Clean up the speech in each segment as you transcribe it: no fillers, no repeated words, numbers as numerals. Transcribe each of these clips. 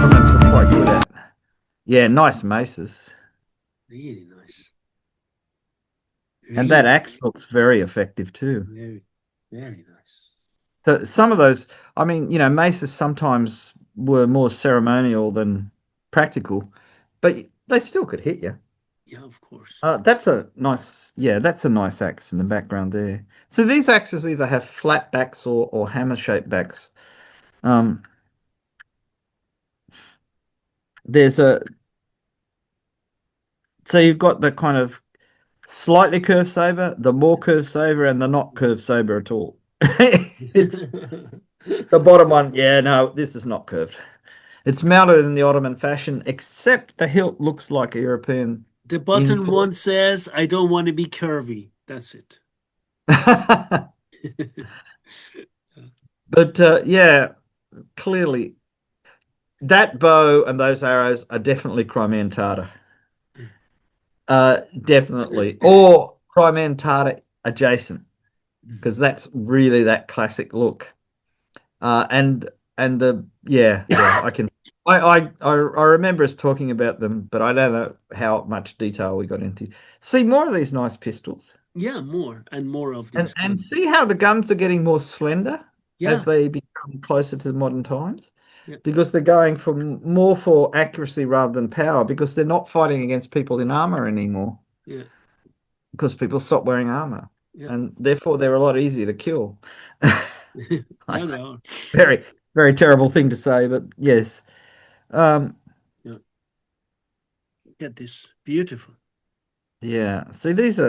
Ottomans were quite good at. Yeah, nice maces. Really nice. And that Really, axe looks very effective too. very, very nice. So some of those, I mean, maces sometimes were more ceremonial than practical, but they still could hit you. Yeah, of course. That's a nice axe in the background there. So these axes either have flat backs or hammer-shaped backs. Um, there's a so you've got the kind of slightly curved saber, the more curved saber, and the not curved saber at all. It's the bottom one. Yeah, no, this is not curved. It's mounted in the Ottoman fashion, except the hilt looks like a European The button import. one says, I don't want to be curvy. That's it. But yeah, clearly that bow and those arrows are definitely Crimean Tartar. Definitely. Or Crimean Tartar adjacent, because that's really that classic look. And the yeah, I remember us talking about them, but I don't know how much detail we got into. See more of these nice pistols. Yeah, more and more of And these and coming. see how the guns are getting more slender as Yeah, they become closer to modern times, yeah, because they're going from more for accuracy rather than power, because they're not fighting against people in armor anymore, yeah, because people stop wearing armor, yeah. and therefore they're a lot easier to kill. I Yeah, know they it's are. a very, very terrible thing to say, but yes. Um, Yeah. Look at this. Beautiful. yeah. See, there's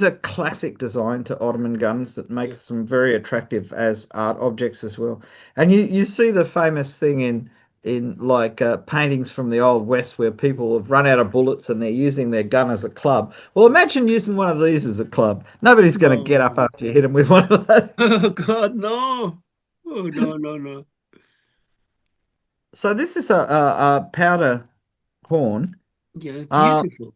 a classic design to Ottoman guns that Yeah. makes them very attractive as art objects as well. And you see the famous thing in like paintings from the Old West where people have run out of bullets and they're using their gun as a club. Well, imagine using one of these as a club. Nobody's going to get up No. after you hit them with one of those. Oh God, no. Oh no, no, no. So this is a powder horn. Yeah, Uh, beautiful.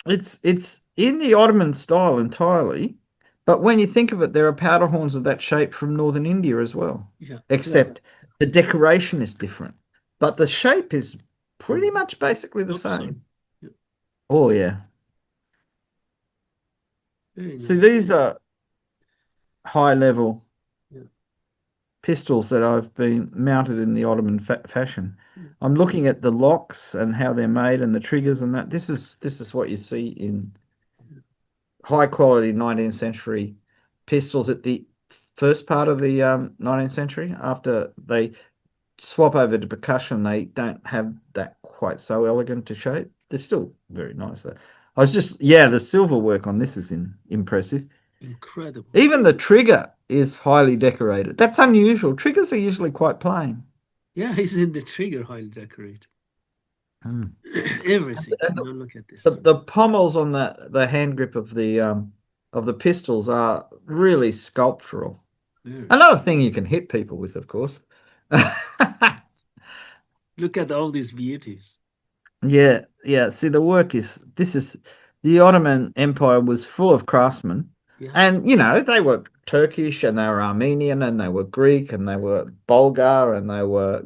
it's in the Ottoman style entirely, but when you think of it, there are powder horns of that shape from northern India as well, Yeah, yeah. except the decoration is different, but the shape is pretty Mhm. much basically the Hope so. same. Yeah, Oh yeah. very See, nice. these are high level Yeah, pistols that I've been mounted in the Ottoman fashion. yeah, I'm looking at the locks and how they're made and the triggers and that. This is what you see in high quality 19th century pistols at the first part of the 19th century. After they swap over to percussion, they don't have that quite so elegant a shape. They're still very nice though. Yeah, the silver work on this is impressive. incredible. Even the trigger is highly decorated. That's unusual. Triggers are usually quite plain. Yeah, he's in the trigger highly decorated. Mm. Everything. And Now look at the, this. the pommels on the hand grip of the pistols are really sculptural. Very. Another thing you can hit people with, of course. Look at all these beauties. Yeah, yeah. See, this is the Ottoman Empire was full of craftsmen, Yeah, and they were Turkish and they were Armenian and they were Greek and they were Bulgar and they were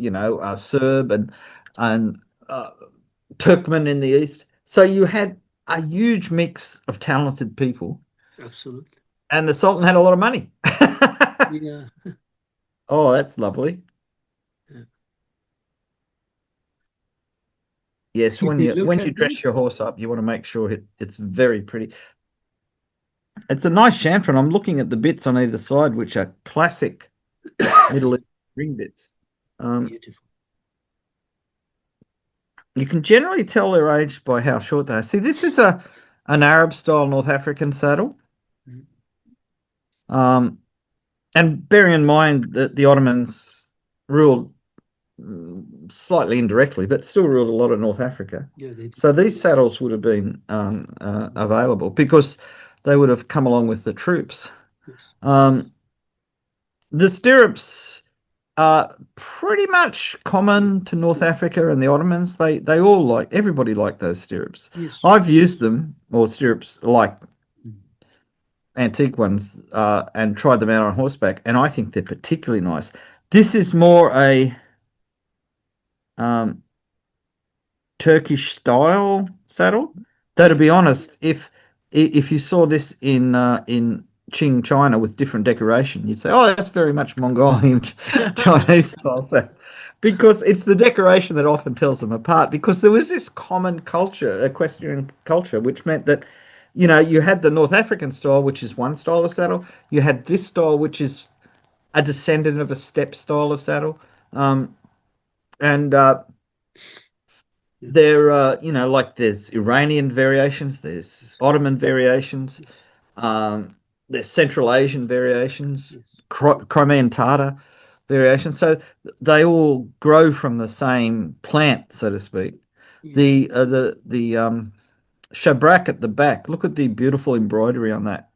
Serb and uh, Turkmen in the east. So you had a huge mix of talented people, absolutely. and the Sultan had a lot of money. Yeah. Oh, that's lovely. Yeah. Yes, Look when you at dress this. your horse up, you want to make sure it's very pretty. It's a nice chamfer, and I'm looking at the bits on either side, which are classic Middle East ring bits. Um, Beautiful. you can generally tell their age by how short they are. See, this is a an Arab style North African saddle. Mm. Um, and bearing in mind that the Ottomans ruled slightly indirectly, but still ruled a lot of North Africa. Yeah, they did. So these saddles would have been available because they would have come along with the troops. Yes. Um, the stirrups are pretty much common to North Africa and the Ottomans. They all everybody liked those stirrups. Yes. I've used them, or stirrups like Mm. antique ones, and tried them out on horseback, and I think they're particularly nice. This is more a um, Turkish style saddle. Though to Yeah. be honest, if you saw this in Qing China with different decoration, you'd say, "Oh, that's very much Mongolian Chinese style saddle," because it's the decoration that often tells them apart. Because there was this common culture, equestrian culture, which meant that, you had the North African style, which is one style of saddle. You had this style, which is a descendant of a step style of saddle, and Yeah. there, like there's Iranian variations, there's Ottoman variations, Yes. um, there's Central Asian variations, Yes. Crimean Tatar variations. So they all grow from the same plant, so to speak. Yes. The shabrak at the back. Look at the beautiful embroidery on that.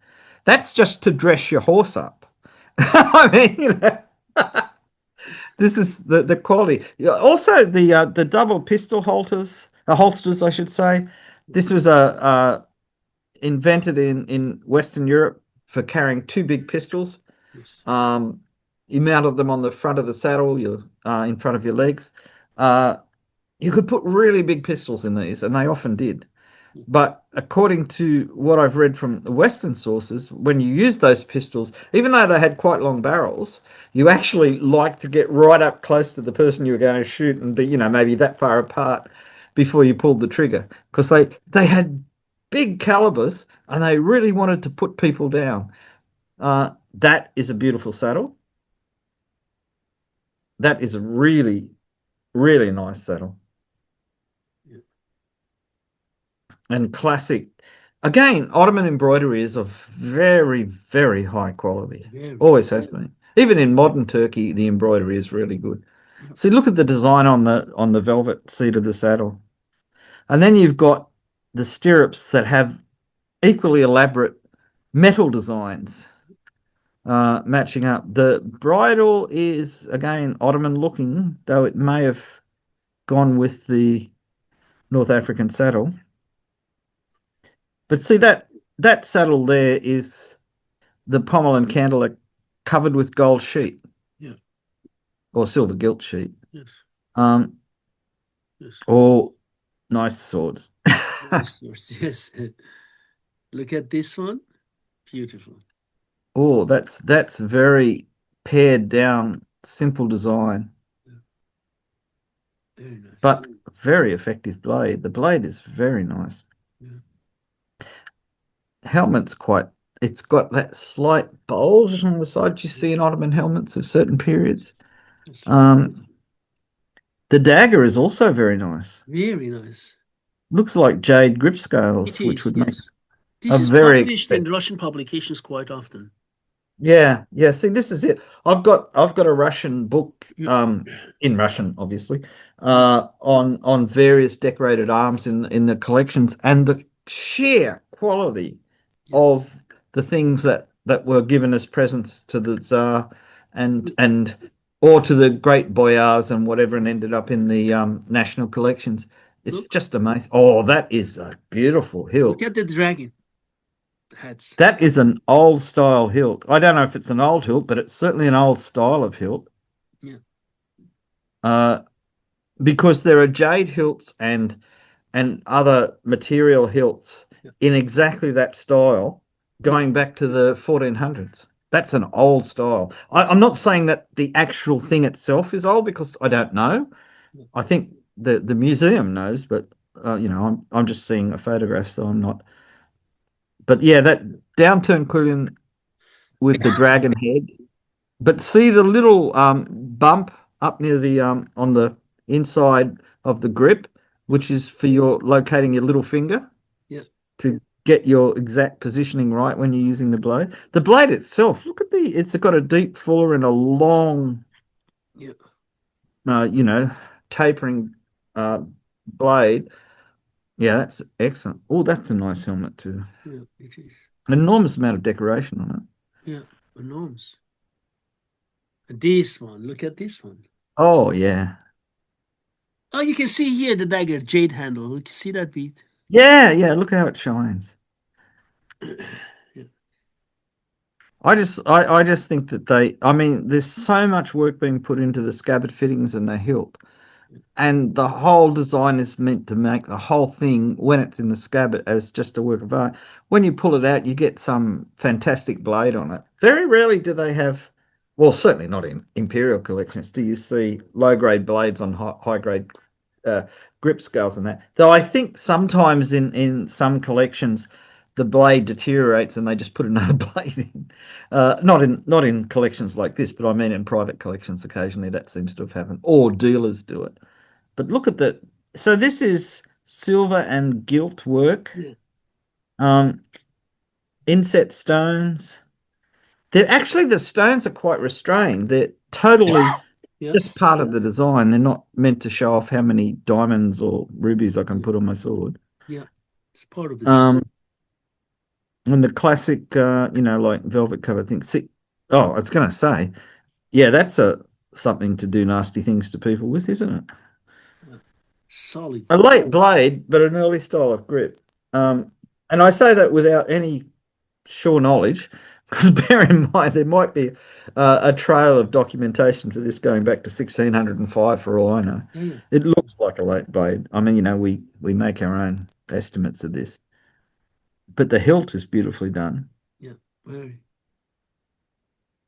That's just to dress your horse up. I mean, this is the quality. Yeah, also, the double pistol holsters, I should say. This Yes. was invented in Western Europe for carrying two big pistols. Yes. Um, you mounted them on the front of the saddle, in front of your legs. Uh, you could put really big pistols in these, and they often did. Yeah. But according to what I've read from the Western sources, when you use those pistols, even though they had quite long barrels, you actually like to get right up close to the person you were going to shoot and be, maybe that far apart before you pulled the trigger, because they had big calibers and they really wanted to put people down. That is a beautiful saddle. That is a really, really nice saddle. Yeah. And classic. Again, Ottoman embroidery is of very, very high quality. Very. Always has been. Even in modern Turkey, the embroidery is really good. Yeah. See, look at the design on the velvet seat of the saddle. And then you've got the stirrups that have equally elaborate metal designs matching up. The bridle is again Ottoman looking, though it may have gone with the North African saddle. But see that saddle there is the pommel and cantle are covered with gold sheet Yeah. or silver gilt sheet. Yes. Um, Yes. all nice swords. Nice yours. Yes. Look at this one. Beautiful. Oh, that's very pared down, simple design, Yeah. Very nice. but very effective blade. The blade is very nice. Yeah. Helmet's quite. It's got that slight bulge on the side you see in Ottoman helmets of certain periods. Yes. Um, the dagger is also very nice. Very nice. Looks like jade grip It scales, which is, would make yes. This a is very published in expensive. Russian publications quite often. Yeah, yeah. See, this is it. I've got a Russian book, Yeah. in Russian, obviously, on various decorated arms in the collections, and the sheer quality Yeah. of the things that were given as presents to the Tsar, and or to the great boyars and whatever, and ended up in the national collections. It's Look, just amazing. Oh, that is a beautiful look hilt. at the dragon heads. That is an old style hilt. I don't know if it's an old hilt, but it's certainly an old style of hilt. Yeah. Uh, because there are jade hilts and other material hilts Yeah. in exactly that style, Yeah. going back to the 1400s. That's an old style. Yes. I'm not saying that the actual thing itself is old because I don't know. Yeah. I think the museum knows, but I'm just seeing a photograph, so I'm not. But yeah, that downturned quillion with the dragon head. But see the little bump up near the on the inside of the grip, Yeah. which is for your locating your little finger Yeah. to get your exact positioning right when you're using the blade. The blade itself, look at it's got a deep fuller and a long, Yeah. you know, tapering uh, blade. Yeah, that's excellent. Oh, that's a nice helmet too. Yeah. It is. An enormous amount of decoration on it. Yeah. Enormous. This one. Look at this one. Oh yeah, Oh, you can see here the dagger jade handle. You can see that beat. yeah, yeah. Look how it shines. Yeah. I just think that I mean, there's so much work being put into the scabbard fittings and the hilt, and the whole design is meant to make the whole thing, when it's in the scabbard, as just a work of art. When you pull it out, you get some fantastic blade on it. Very rarely do they have, well, certainly not in imperial collections, do you see low grade blades on high grade uh, grip scales and that. Though I think sometimes in some collections the blade deteriorates and they just put another blade in. Not in collections like this, but I mean in private collections occasionally that seems to have happened, or dealers do it. But look at the. So this is silver and gilt work. Yeah. Um, inset stones. They're actually, the stones are quite restrained. They're totally Yeah. just part of the design. They're not meant to show off how many diamonds or rubies I can Yeah. put on my sword. Yeah. It's part of this. Um, and the classic, like velvet cover thing. See, oh, I was going to say, yeah, that's a something to do nasty things to people with, isn't it? Yeah. Solid. A late blade, but an early style of grip. Yeah. And I say that without any sure knowledge, because bear in mind there might be a trail of documentation for this going back to 1605 for all I know. Yeah. Yeah. It looks like a late blade. I mean, we make our own estimates of this, but the hilt is beautifully done, Yeah. Very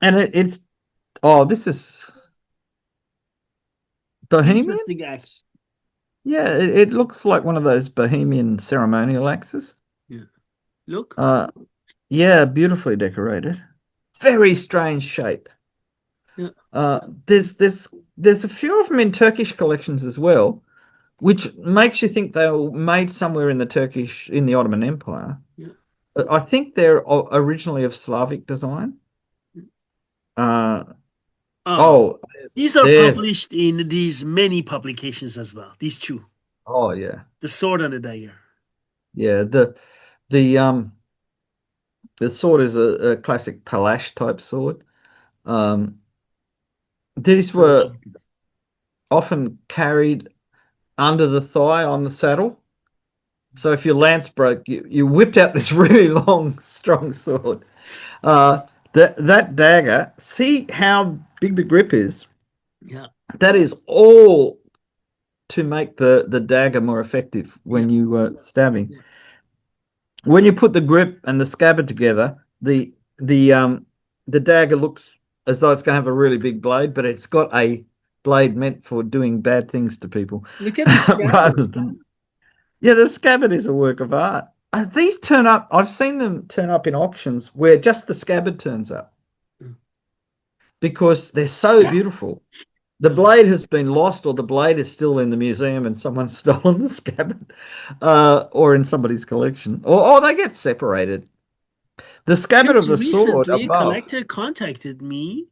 and it's this is Bohemian. interesting axe. Yeah, it looks like one of those Bohemian ceremonial axes. Yeah. Look. Uh, yeah, beautifully decorated. Very strange shape. Yeah. Uh, there's a few of them in Turkish collections as well, which makes you think they were made somewhere in the Ottoman Empire. Yeah. But I think they're originally of Slavic design. Uh, Ah, oh, these are there's published in these many publications as well. These two, oh yeah, the sword and the dagger. yeah. The the sword is a classic palash type sword. Um, these I were like it. often carried under the thigh on the saddle. So if your lance broke, you whipped out this really long, strong sword. Uh, that dagger, see how big the grip is? Yeah. That is all to make the dagger more effective Yeah. when you were stabbing. Yeah. When you put the grip and the scabbard together, the dagger looks as though it's going to have a really big blade, but it's got a blade meant for doing bad things to people, Look at the rather scabbard. than yeah, the scabbard is a work of art. These turn up. I've seen them turn up in auctions where just the scabbard turns up Mm. because they're so beautiful. The Yeah. blade has been lost, or the blade is still in the museum and someone's stolen the scabbard, or in somebody's collection, or they get separated. The scabbard of Just the sword recently, a above. collector contacted me,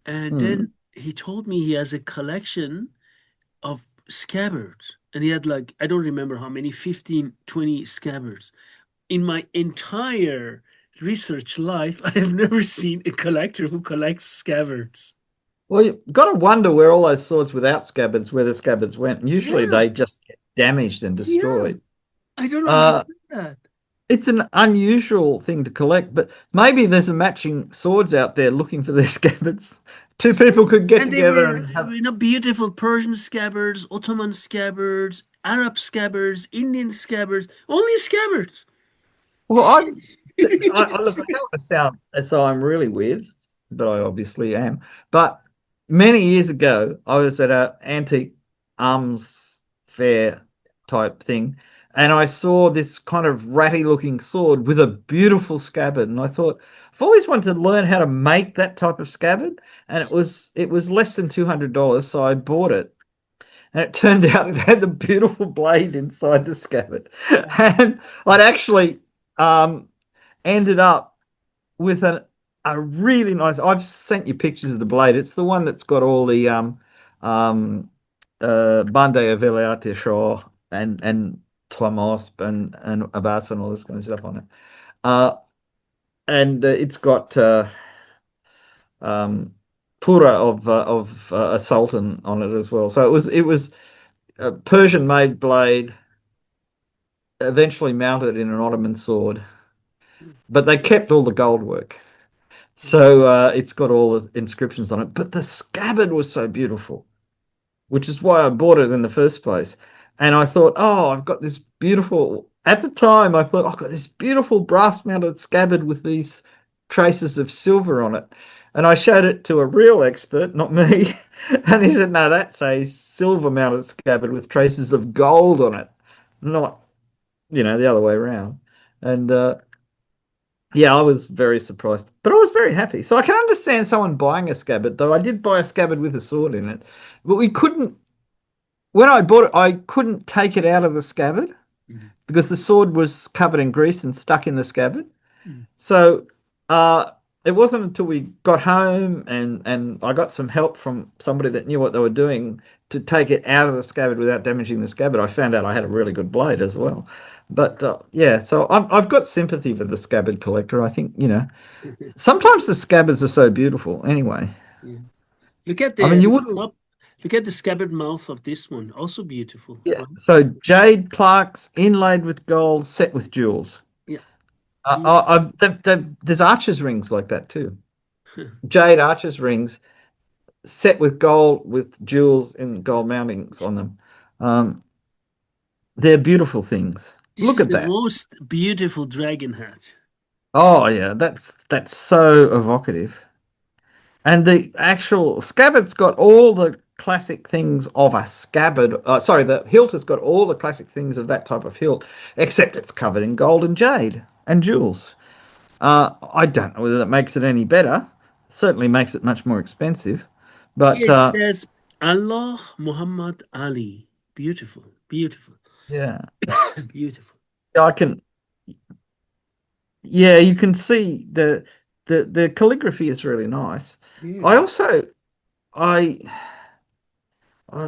and Hmm. then he told me he has a collection of scabbards. And he had like, I don't remember how many, 15, 20 scabbards. In my entire research life, I have never seen a collector who collects scabbards. Well, you've got to wonder where all those swords without scabbards, where the scabbards went. And usually Yeah, they just get damaged and yeah. destroyed. I don't Uh, understand that. It's an unusual thing to collect, but maybe there's a matching swords out there looking for their scabbards. Two Yeah. people could get And they together were, and have. beautiful Persian scabbards, Ottoman scabbards, Arab scabbards, Indian scabbards, only scabbards. Well, I look. I don't want to sound as though I'm really weird, but I obviously am. But many years ago, I was at a antique arms fair type thing, and I saw this kind of ratty looking sword with a beautiful scabbard, and I thought I've always wanted to learn how to make that type of scabbard, and it was less than $200, so I bought it. And it turned out it had the beautiful blade inside the scabbard. And I'd actually um, ended up with a really nice. I've sent you pictures of the blade. It's the one that's got all the um, Bande Aveliate Shaw and Tlamosp and Abbas and all this kind of stuff on it. Uh, and it's got um, Pura of a sultan on it as well. So it was a Persian made blade, eventually mounted in an Ottoman sword, but they kept all the gold work. So it's got all the inscriptions on it. But the scabbard was so beautiful, which is why I bought it in the first place. And I thought, oh, I've got this beautiful. At the time, I thought I've got this beautiful brass mounted scabbard with these traces of silver on it. And I showed it to a real expert, not me. And he said, no, that's a silver mounted scabbard with traces of gold on it, not, the other way around. And yeah, I was very surprised, but I was very happy. So I can understand someone buying a scabbard, though I did buy a scabbard with a sword in it. But we couldn't, when I bought it, I couldn't take it out of the scabbard Mhm. because the sword was covered in grease and stuck in the scabbard. Mhm. So it wasn't until we got home and I got some help from somebody that knew what they were doing to take it out of the scabbard without damaging the scabbard. I found out I had a really good blade as well. But yeah, so I've got sympathy for the scabbard collector. I think, sometimes the scabbards are so beautiful. Anyway, Yeah. Look at I mean, you the wouldn't. top. Look at the scabbard mouth of this one. Also beautiful, Yeah. right? So jade plaques inlaid with gold, set with jewels. Yeah. Beautiful. There's archers rings like that too. Jade archers rings set with gold with jewels and gold mountings on them. Um, they're beautiful things. This Look is at the that. most beautiful dragon hat. Oh yeah, that's so evocative. And the actual scabbard's got all the classic things of a scabbard. Sorry, the hilt has got all the classic things of that type of hilt, except it's covered in gold and jade and jewels. I don't know whether that makes it any better. Certainly makes it much more expensive. Here But it says Allah Muhammad Ali. Beautiful. Beautiful. yeah, Beautiful. I can. Yeah, you can see the calligraphy is really nice. I Beautiful. also I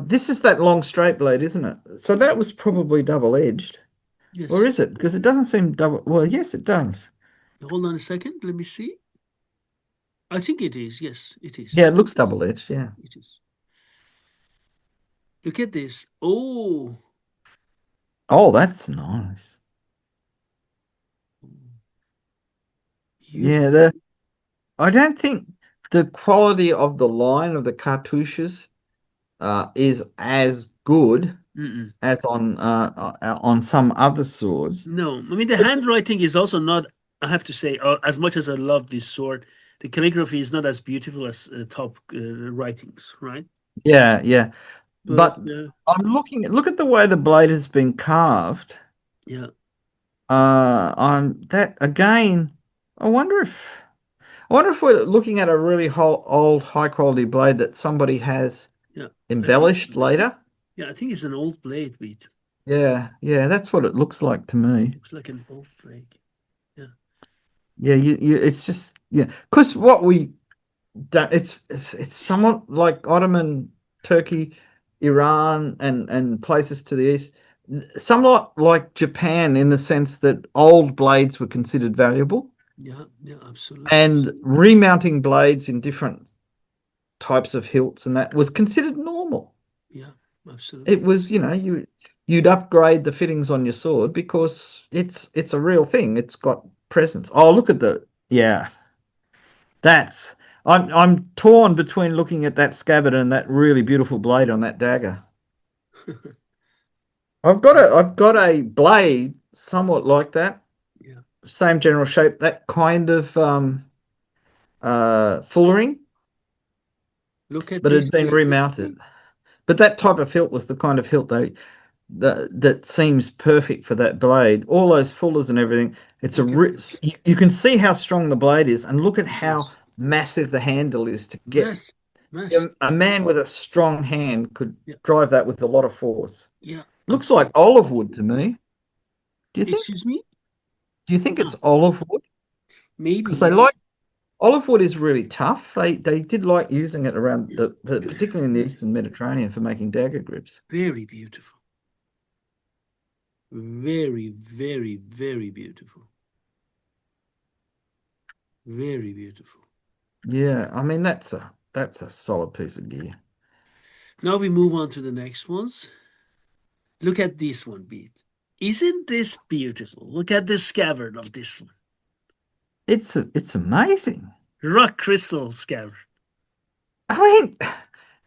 this is that long straight blade, isn't it? So that was probably double edged, or Yes. is it? Because it doesn't seem double. Well, yes, it does. Hold on a second. Let me see. I think it is. Yes, it is. Yeah, it looks double edged. Yeah. It is. Look at this. Oh, Oh, that's nice. you. Yeah, the I don't think the quality of the line of the cartouches is as good Mm-mm. as on some other swords. No, I mean the handwriting is also not. I have to say, as much as I love this sword, the calligraphy is not as beautiful as top writings, right? Yeah, yeah. But But look at the way the blade has been carved. yeah, On that again, I wonder if I wonder if we're looking at a really old high quality blade that somebody has yeah, I think embellished so. later. Yeah, I think it's an old blade beat. Yeah, yeah, that's what it looks like to me. Looks like an old blade. Yeah, Yeah, it's just because what we don't, it's somewhat like Ottoman Turkey, Iran, and places to the east, somewhat like Japan in the sense that old blades were considered valuable, yeah, yeah, absolutely. and remounting blades in different types of hilts and that was considered normal. Yeah, It absolutely. was, you'd upgrade the fittings on your sword because it's a real thing. It's got presence. Oh, look at yeah. That's I'm torn between looking at that scabbard and that really beautiful blade on that dagger. I've got a blade somewhat like that, Yeah. same general shape, that kind of fullering, Look at but it this had been here. remounted. But that type of hilt was the kind of hilt they that seems perfect for that blade. All those fullers and everything. It's a Look at this. you can see how strong the blade is, and look at how Yes. massive the handle is to get Mass. Mass. a man with a strong hand could Yeah. drive that with a lot of force. Yeah. Looks like Absolutely. olive wood to me. Do you think? Excuse me? Do you think No. it's olive wood? Maybe. Because they Yeah. like olive wood is really tough. They did like using it around particularly in the Eastern Mediterranean for making dagger grips. Very beautiful. Very, very, very beautiful. Very beautiful. Yeah, I mean that's a solid piece of gear. Now we move on to the next ones. Look at this one, Beat. Isn't this beautiful? Look at the scabbard of this one. It's amazing. Rock crystal scabbard. I mean,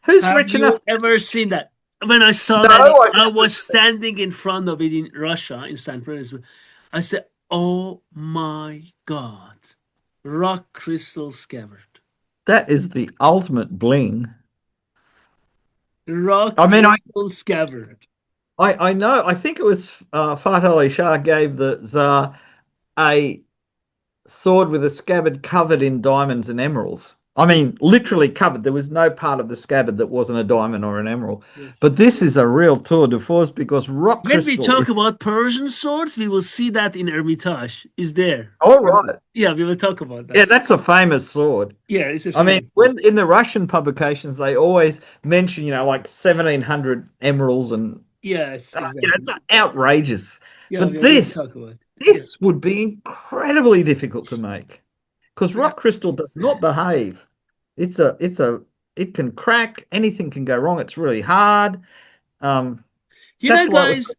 who's Have rich you enough? ever seen that? When I saw No, that, I I haven't. was standing in front of it in Russia, in St. Petersburg. I said, "Oh my God, rock crystal scabbard, That is the ultimate bling. rock I mean, crystal scabbard." I know. I think it was Fatih Ali Shah gave the Tsar a sword with a scabbard covered in diamonds and emeralds. I Yes, mean, literally covered. There was no part of the scabbard that wasn't a diamond or an emerald. yes. But this is a real tour de force because rock When we crystal talk is about Persian swords, we will see that in Hermitage. Is there? all right. Yeah, we will talk about Yeah, that. that's a famous sword. Yeah, it's a I mean, famous sword. when in the Russian publications, they always mention, like 1700 emeralds and, Yes, it's exactly. outrageous. Yeah, But we are going to this, talk about it. Yeah, this would be incredibly difficult to make because yeah. rock crystal does not behave. It can crack. Anything can go wrong. It's really hard. Um, You know, that's why it was. guys,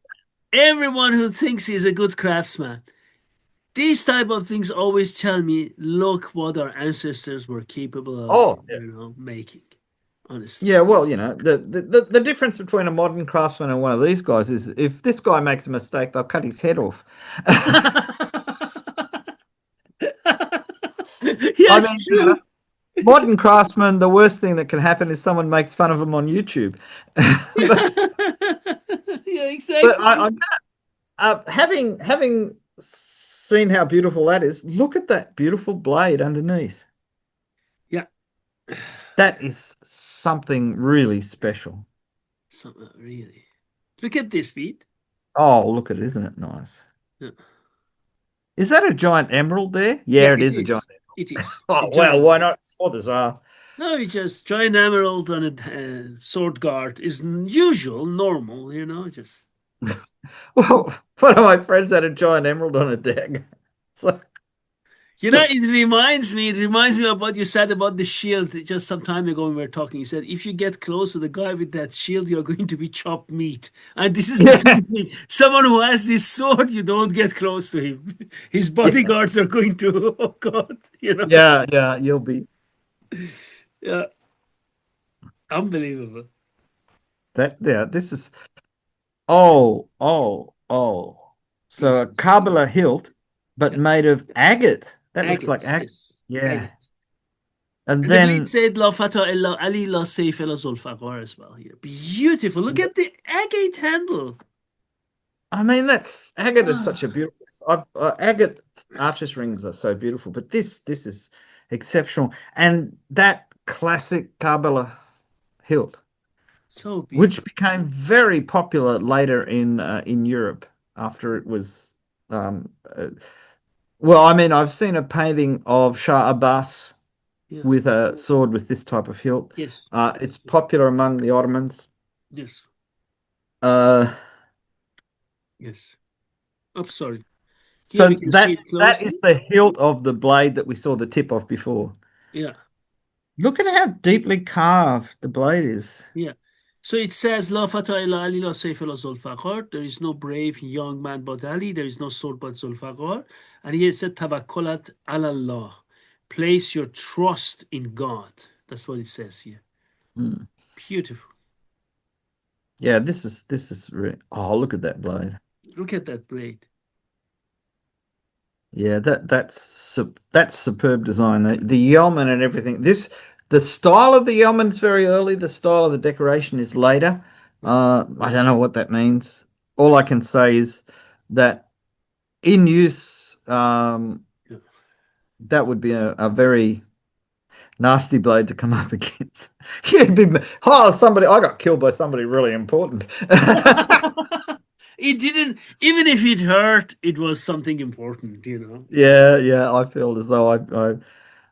everyone who thinks he's a good craftsman, these type of things always tell me, look what our ancestors were capable of, Oh, yeah. making. Honestly. Yeah, well, the difference between a modern craftsman and one of these guys is if this guy makes a mistake, they'll cut his head off. I Yes, mean, true. modern craftsmen, the worst thing that can happen is someone makes fun of them on YouTube. but Yeah, but exactly. having seen how beautiful that is, look at that beautiful blade underneath. Yeah. That is something really special. So, really. Look at this beat. Oh, look at it, isn't it nice? Yeah, Is that a giant emerald there? yeah, Yeah, it it is a giant. is. It is. A Oh, well, giant. why not? Others are. No, it's just giant emerald on a sword guard is usual, normal, just. Well, one of my friends had a giant emerald on a dagger. So, It reminds me of what you said about the shield just some time ago when we were talking. You said if you get close to the guy with that shield, you're going to be chopped meat. And this is the yeah, same thing. Someone who has this sword, you don't get close to him. His yeah, bodyguards are going to, oh God, yeah, you'll be Yeah, unbelievable. that. Yeah, this is. Oh, oh, oh. So This a is Kabbalah hilt, but yeah, made of agate. That looks like agate. agate. Yes, Yeah. agate. And And the blade then, said, La fata illa Ali la sayf illa zulfaqar as well here. Beautiful. Look at the agate handle. I mean, that's agate is such a Ah, beautiful. Agate arches rings are so beautiful, but this is exceptional. And that classic Kabbalah hilt, so which beautiful. became very popular later in Europe after it was. Um, uh, well, I mean, I've seen a painting of Shah Abbas Yeah. with a sword with this type of hilt. Yes. It's popular among the Ottomans. Yes. Uh, Yes. I'm sorry. Here we so can see that it that is closely. the hilt of the blade that we saw the tip of before. Yeah. Look at how deeply carved the blade is. Yeah. So it says, La fata illa Ali la sayf illa zulfaqar. There is no brave young man but Ali. There is no sword but Zulfaqar. And here it said, Tawakkulat ala Allah. Place your trust in God. That's what it says here. Mm. Beautiful. Yeah, this is really. Oh, look at that blade. Look at that blade. Yeah, that's superb design. The yeoman and everything. The style of the yeoman's very early. The style of the decoration is later. Yeah. I don't know what that means. all I can say is that in use, Yeah. that would be a very nasty blade to come up against. You'd be, oh, somebody, I got killed by somebody really important. It didn't, even if it hurt, it was something important, you know. Yeah, yeah, I feel as though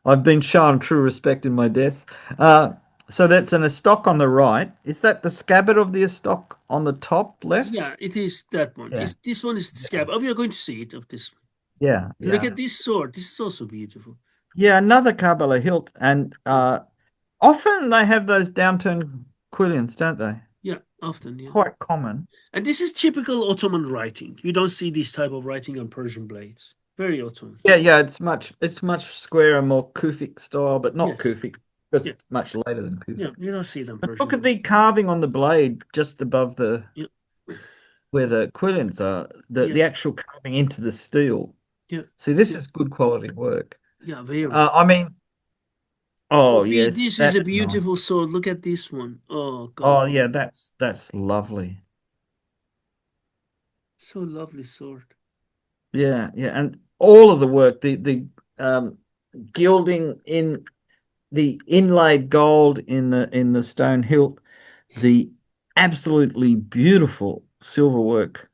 I've been shown true respect in my death. Uh, so that's an estoc on the right. Is that the scabbard of the estoc on the top left? Yeah, it is that one. Yeah, It's, this one is the yeah, scab. Oh, we are going to see it of this one. yeah, Look yeah. at this sword. This is also beautiful. Yeah, another Kabbalah hilt, and Yeah, often they have those downturned quillions, don't they? yeah, often, yeah. Quite common. And this is typical Ottoman writing. You don't see this type of writing on Persian blades. Very Ottoman. Yeah, yeah, it's much squarer, more Kufic style, but not Yes. Kufic because Yeah, it's much later than Kufic. yeah. You don't see them But look Persian at blades. the carving on the blade just above the Yeah, where the quillions are, yeah, the actual carving into the steel. yeah, See, this is good quality work. yeah. Very. I mean, Oh, oh Bede, yes, this is a that's nice. beautiful sword. Look at this one. Oh Oh God, yeah, that's lovely. so lovely sword. Yeah, yeah, and all of the work, the gilding in the inlaid gold in the stone hilt, the absolutely beautiful silver work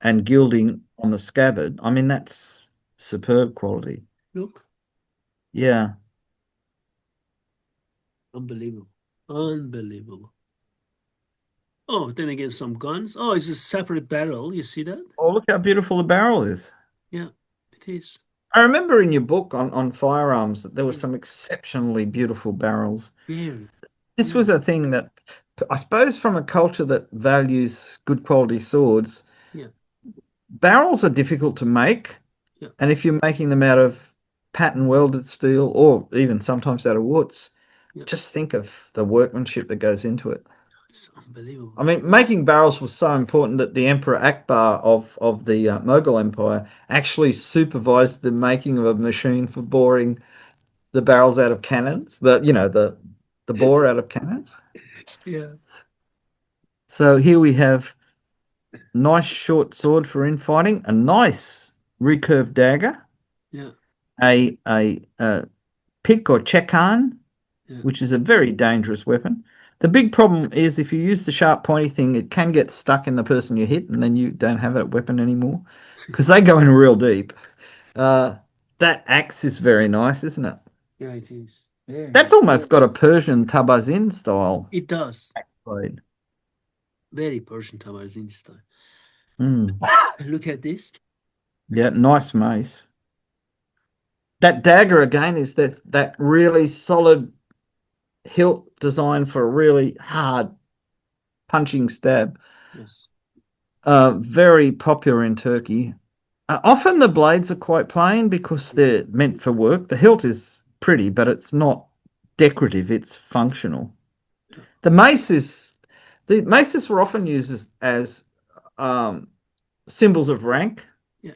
and gilding on the scabbard. I mean, that's superb quality. Look, Yeah. unbelievable, unbelievable. Oh, then again, some guns. Oh, it's a separate barrel. You see that? Oh, look how beautiful the barrel is. Yeah, it is. I remember in your book on firearms that there were Yeah, some exceptionally beautiful barrels. very, This was very. a thing that I suppose from a culture that values good quality swords, Yeah, barrels are difficult to make. yeah, And if you're making them out of pattern welded steel or even sometimes out of woods, yeah. just think of the workmanship that goes into it. It's unbelievable. I mean, making barrels was so important that the Emperor Akbar of the Mughal Empire actually supervised the making of a machine for boring the barrels out of cannons, the bore out of cannons. Yeah, So here we have nice short sword for infighting, a nice recurved dagger, yeah, a pick or chekan, yeah. which is a very dangerous weapon. The big problem is if you use the sharp pointy thing, it can get stuck in the person you hit, and then you don't have that weapon anymore because they go in real deep. Uh, that axe is very nice, isn't it? Yeah, it is. Very. That's almost got a Persian tabazin style It does. axe blade. Very Persian Tamarzin style. Mm. Look at this. Yeah, nice mace. That dagger again is that really solid hilt design for a really hard punching stab. Yes. Very popular in Turkey. Often the blades are quite plain because they're meant for work. The hilt is pretty, but it's not decorative, it's functional. Yeah. The mace is the maces were often used as um, symbols of rank. Yeah.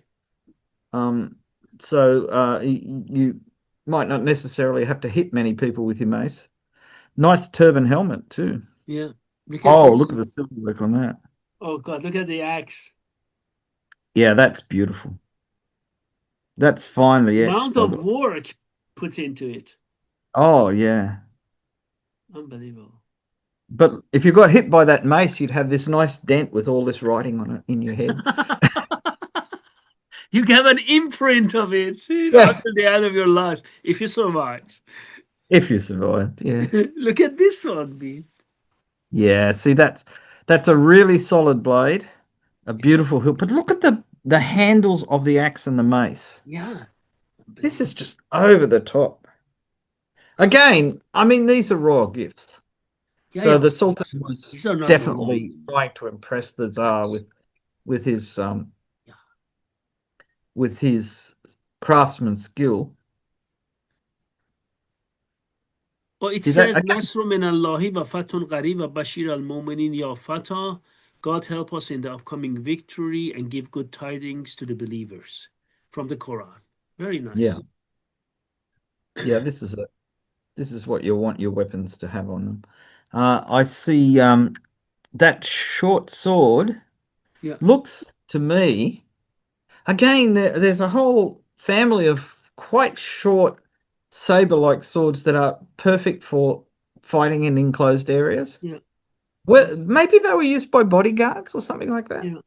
Um, so you might not necessarily have to hit many people with your mace. Nice turban helmet too. Yeah. Look at Oh, look this. at the silver work on that. Oh God, look at the axe. Yeah, that's beautiful. That's finely etched Amount by the. of work put into it. Oh yeah. Unbelievable. But if you got hit by that mace, you'd have this nice dent with all this writing on it in your head. You have an imprint of it, Yeah, until the end of your life, if you survive. if you survived. Yeah. Look at this one, B. Yeah, see that's a really solid blade, a beautiful hilt. But look at the handles of the axe and the mace. Yeah. This Unbelievable. is just over the top. Again, I mean these are royal gifts. Yeah, yeah, So of the Sultan course. was These are not normal. definitely trying to impress the Tsar Yes. with his Yeah. with his craftsman skill. Well, it See that says, again? Nasru min Allahi wa fatun qarib wa bashir al-mu'minin ya Fatah. God help us in the upcoming victory and give good tidings to the believers from the Quran. Very Yeah, nice. yeah. This is what you want your weapons to have on them. I see that short sword. Yeah. looks to me, again, there's a whole family of quite short saber-like swords that are perfect for fighting in enclosed areas. Yeah. Well, maybe they were used by bodyguards or something like that. Yeah.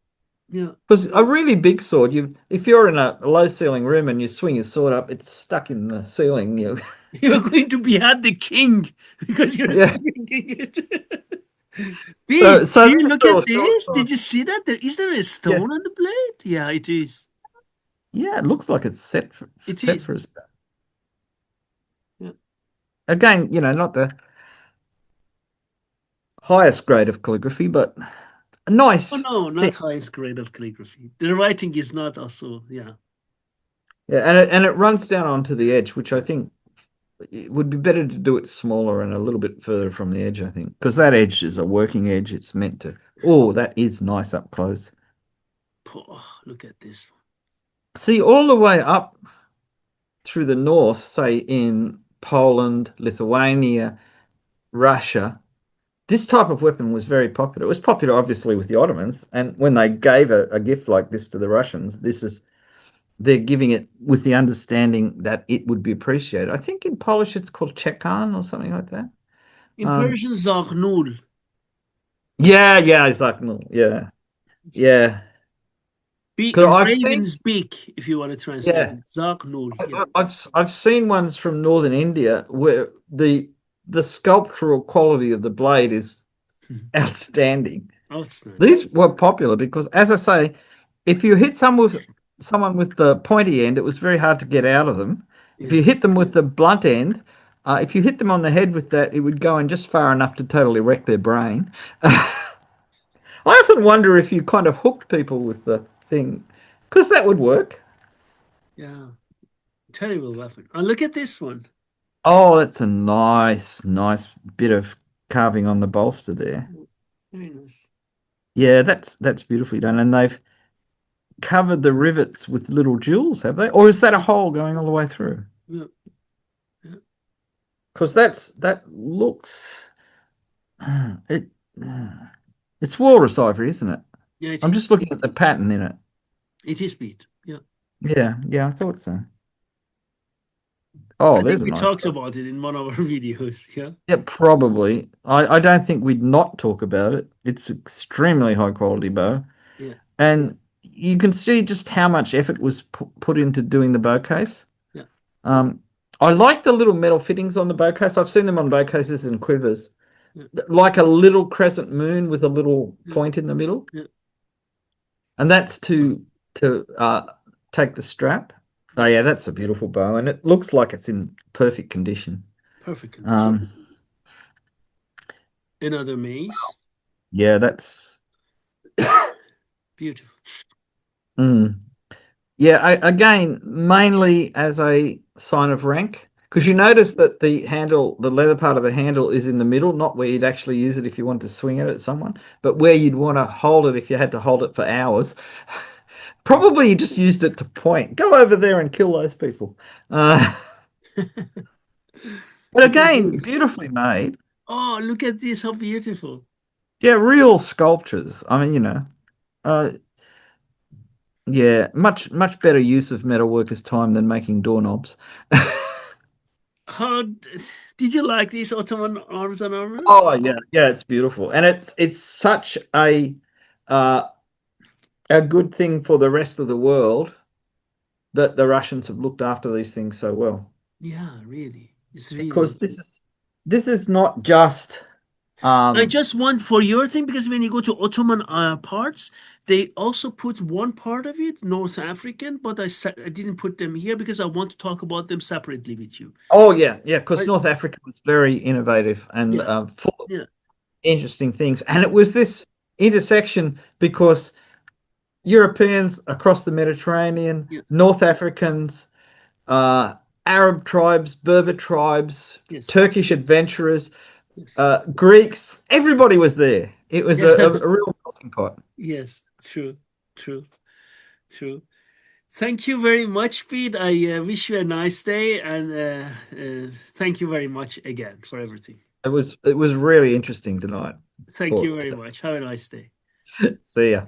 Yeah. Because a really big sword, if you're in a low ceiling room and you swing your sword up, it's stuck in the ceiling. You, You're going to behead the king because you're yeah. swinging it. So Pete, do you these look little at short this? swords, Did you see that? Is there a yeah, stone on the blade? Yeah, it is. yeah, it looks like it's It set for is. us. Yeah. Again, not the highest grade of calligraphy, but a Oh nice no, thing. not highest grade of calligraphy. The writing is not also, yeah. Yeah, and it runs down onto the edge, which I think it would be better to do it smaller and a little bit further from the edge, I think, because that edge is a working edge. It's meant to. Oh, that is nice up close. Oh, look at this one. See, all the way up through the north, say in Poland, Lithuania, Russia, this type of weapon was very popular. It was popular, obviously, with the Ottomans, and when they gave a gift like this to the Russians, they're giving it with the understanding that it would be appreciated. I think in Polish it's called Czekan or something like that. In Um, Persian, Zarnul. yeah, yeah, exactly. Yeah, yeah. Be Because I've seen, Raven's beak, if you want to translate yeah, it. Zarnul. Yeah. I've seen ones from northern India where the sculptural quality of the blade is outstanding. Outstanding. These were popular because, as I say, if you hit someone with the pointy end, it was very hard to get out of them. If you Yeah. hit them with the blunt end, if you hit them on the head with that, it would go in just far enough to totally wreck their brain. I often wonder if you kind of hooked people with the thing, because that would work. Yeah. Terrible weapon. And look at this one. Oh, that's a nice bit of carving on the bolster there. Very nice. Yeah, that's beautifully done. And they've covered the rivets with little jewels, have they? Or is that a hole going all the way through? Yeah. Yeah. Because that looks it it's walrus ivory, isn't it? Yeah, it I'm is. just looking at the pattern in it. It is beat. Yeah. Yeah, yeah, I thought so. I Oh, think there's a we nice talked bow. about it in one of our videos. Yeah. Yeah, probably. I don't think we'd not talk about it. It's extremely high quality bow, Yeah. and you can see just how much effort was put into doing the bow case. Yeah. Um, I like the little metal fittings on the bow case. I've seen them on bow cases and quivers, Yeah. like a little crescent moon with a little Yeah. point in the middle, Yeah. and that's to take the strap. Oh Yeah. yeah, that's a beautiful bow, and it looks like it's in perfect condition. Perfect condition. Um, Another mace. yeah, that's Beautiful. mm. Yeah. Again, mainly as a sign of rank, because Yeah. you notice that the handle, the leather part of the handle, is in the middle, not where you'd actually use it if you want to swing it at someone, but where you'd want to hold it if you had to hold it for hours. Yeah. Probably you just used it to point. Go over there and kill those people. But Look at again, this. beautifully made. Oh, look at this. How beautiful. Yeah, real sculptures. I mean, uh, yeah, much better use of metalworkers' time than making doorknobs. How did you like these Ottoman arms and armor? Oh yeah, yeah, it's beautiful, and it's such uh, a good thing for the rest of the world that the Russians have looked after these things so well, Yeah, really. It's really because interesting. this is not just I um just want for your thing because when you go to Ottoman parts, they also put one part of it, North African, but I didn't put them here because I want to talk about them separately with you. oh yeah, because I, North Africa was very innovative and yeah, full of yeah, interesting things, and it was this intersection because Europeans across the Mediterranean, yeah, North Africans, uh, Arab tribes, Berber tribes, yes, Turkish adventurers, yes. Greeks, everybody was there. It was Yeah, a real melting pot. yes, true, true, true. Thank you very much, Pete. I wish you a nice day and thank you very much again for everything. It was really interesting tonight. Thank Or you very today. much. Have a nice day. See ya.